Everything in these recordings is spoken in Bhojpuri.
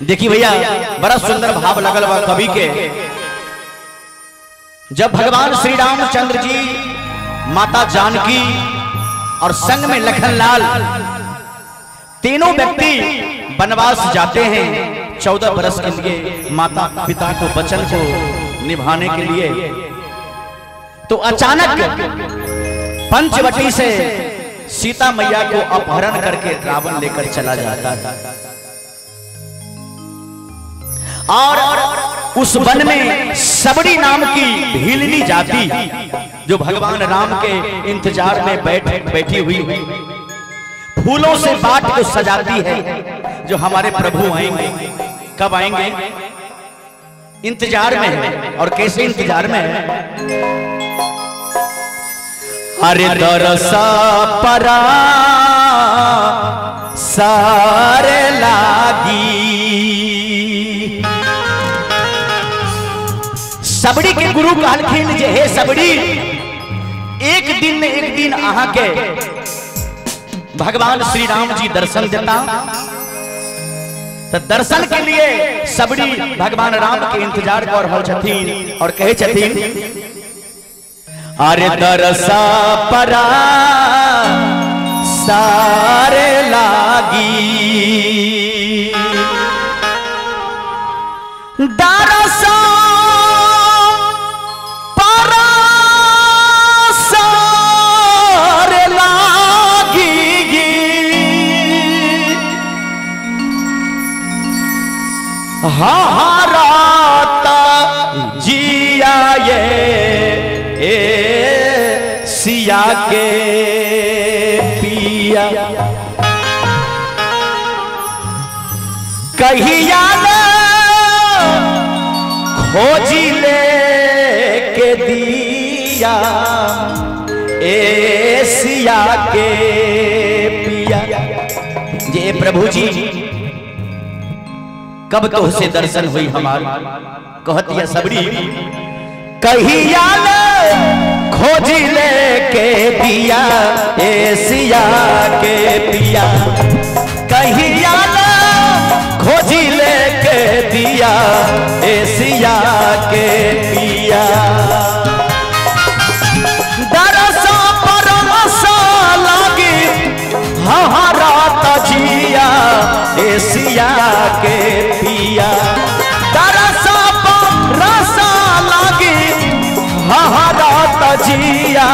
देखिए भैया बड़ा सुंदर भाव लगल बा कवि के। जब भगवान श्री रामचंद्र जी, माता जानकी और संग में लखनलाल तीनों व्यक्ति वनवास जाते हैं 14 बरस के लिए माता पिता को वचन को निभाने के लिए। तो अचानक पंचवटी से सीता मैया को अपहरण करके रावण लेकर चला जाता है और उस वन में सबरी नाम की भीलनी जाति जो भगवान राम के इंतजार में बैठी हुई फूलों से बाट को सजाती है। जो हमारे प्रभु आएंगे, कब आएंगे, इंतजार में है। और कैसे इंतजार में है? अरे दरसा परा सारे लागी। सबड़ी के गुरु कहलखिन जे हे सबड़ी, एक दिन अहा के भगवान श्री राम जी दर्शन देता। तो दर्शन के लिए सबड़ी भगवान राम के इंतजार कर रहल छथिन और कहे छथिन, अरे दरसा परा सारे लागी। दरसा परा सारे लागी। हाराता जिया ये सिया के पिया। कहिया खोजी ले के दिया ए सिया के पिया। जे प्रभु जी कब तो से दर्शन हुई हमारी, कहती है सबरी, कहिया खोजी ले के दिया ए सिया के पिया। कहिया खोजी ले के दिया ए सिया के पिया। दरसा परमसा लागी हमारा तजिया ए सिया के पिया। दरसा परमसा लागी हमारा तजिया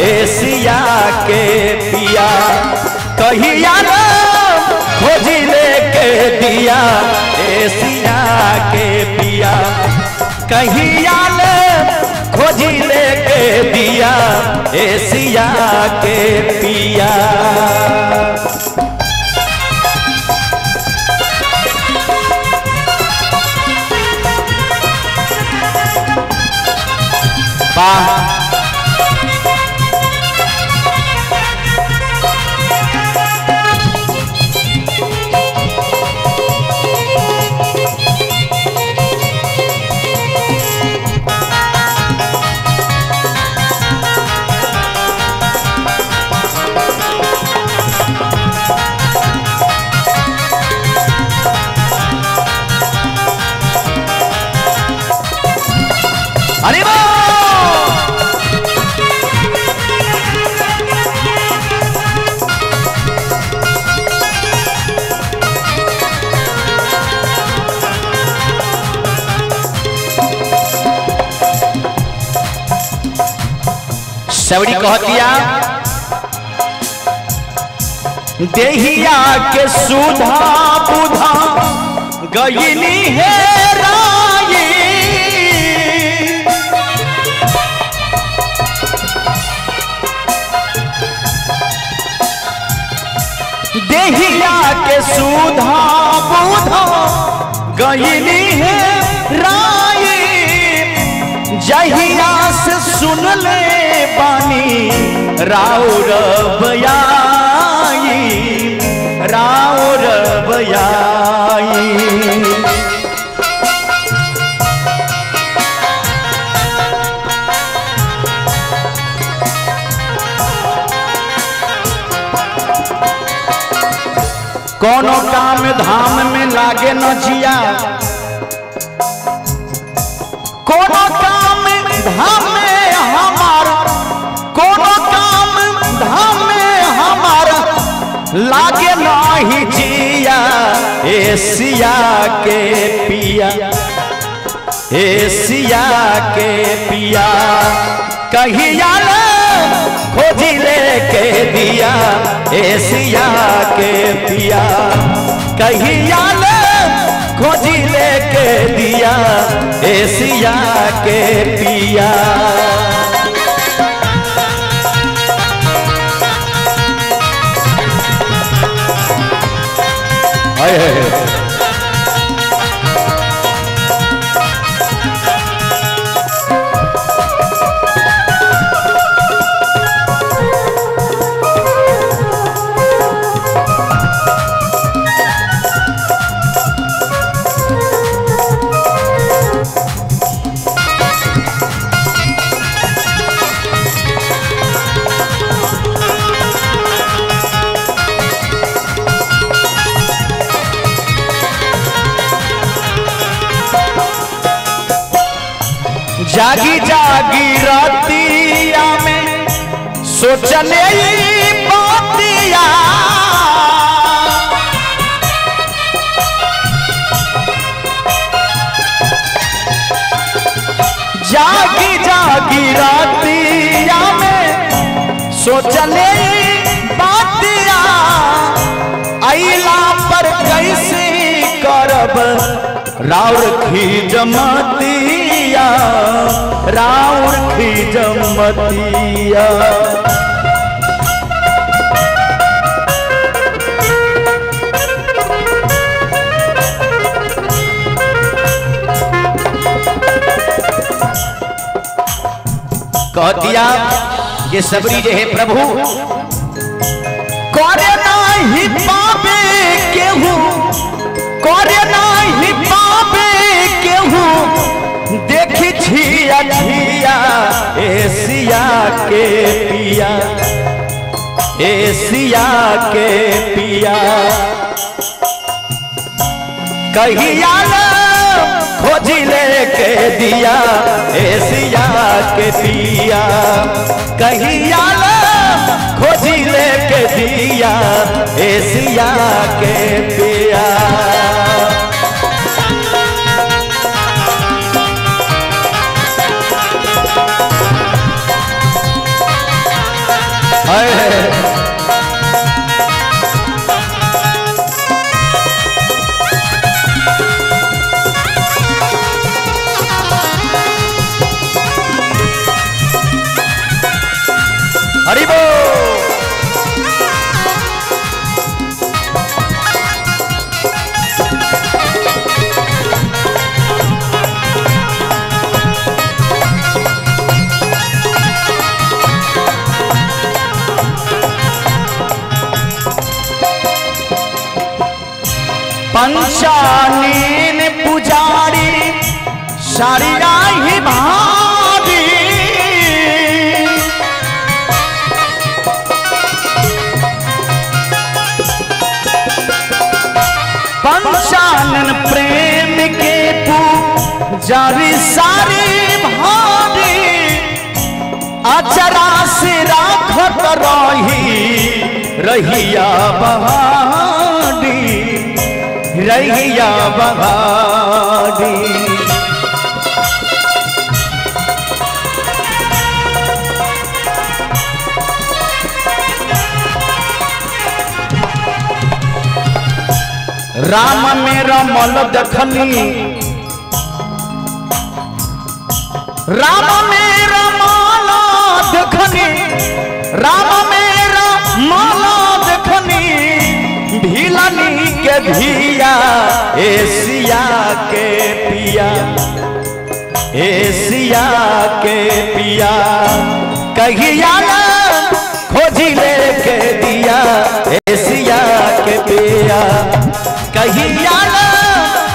ए सिया के पिया। कहिया खोजी ले के दिया ए सिया के पिया। कहिया खोजी ले के दिया ए सिया के पिया। अरे वाह! सबड़ी कह दिया देहिया के सुधा बुधा गईनी है राई। देहिया के सुधा बुधा गईनी है राई। जहिया से सुन ले बानी राउर बयाई, राउर बयाई। कोनो काम धाम में लागे न जिया, कोनो काम धाम में हमार, कोनो काम धाम में हमार लागे नहीं जिया। एशिया के पिया, एशिया के पिया, कहिया खोजी लेके दिया। एशिया के पिया, कहिया खोजी लेके दिया। एशिया के पिया, जागी जागी रातिया में सोचले बातिया। जागी जागी रातिया में सोचले बातिया। अइला पर कैसे करब राउर खिजमतिया, राउर खिजमतिया। कह दिया ये सबरी जे है प्रभु, करे नहीं पावे केहू, करे नहीं पावे केहू, देखी छिया छिया। एशिया के पिया, एशिया के पिया, कहिया खोजी लेके दिया। एशिया के पिया, कहिया खोजी लेके दिया। एशिया के पिया, हरि बोल। पंचानीन पुजारी सारिया ही भारी। पंचानन प्रेम के पुजारी सारी भारी। अचरा से राखत रही रहिया बहारी, रहिया बहारी। राम मेरा मल देखनी, राम मेरा माला देखनी, राम मेरा माला देखनी। भीलनी के धिया, एशिया के पिया, एशिया के पिया, कहिया खोजी लेके दिया। एशिया के पिया, कहिया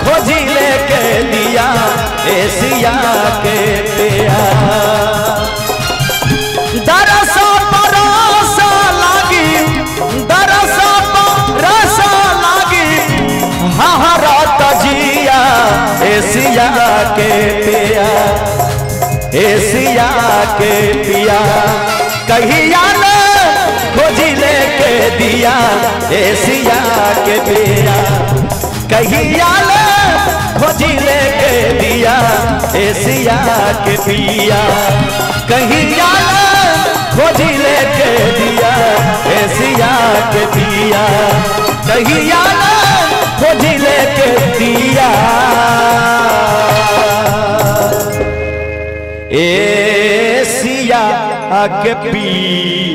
खोजी लेके दिया। एशिया के पिया, दरसा परसा लागी, दरसा परसा लागी। महारात जिया एसिया के पिया, एसिया के पिया कहिया न खोजी लेके दिया, एसिया के पिया कहिया न खोजी लेके दिया, एसिया के पिया कहिया न खोजी लेके दिया, एसिया के पिया कहिया न खोजी लेके दिया, एसिया के पिया।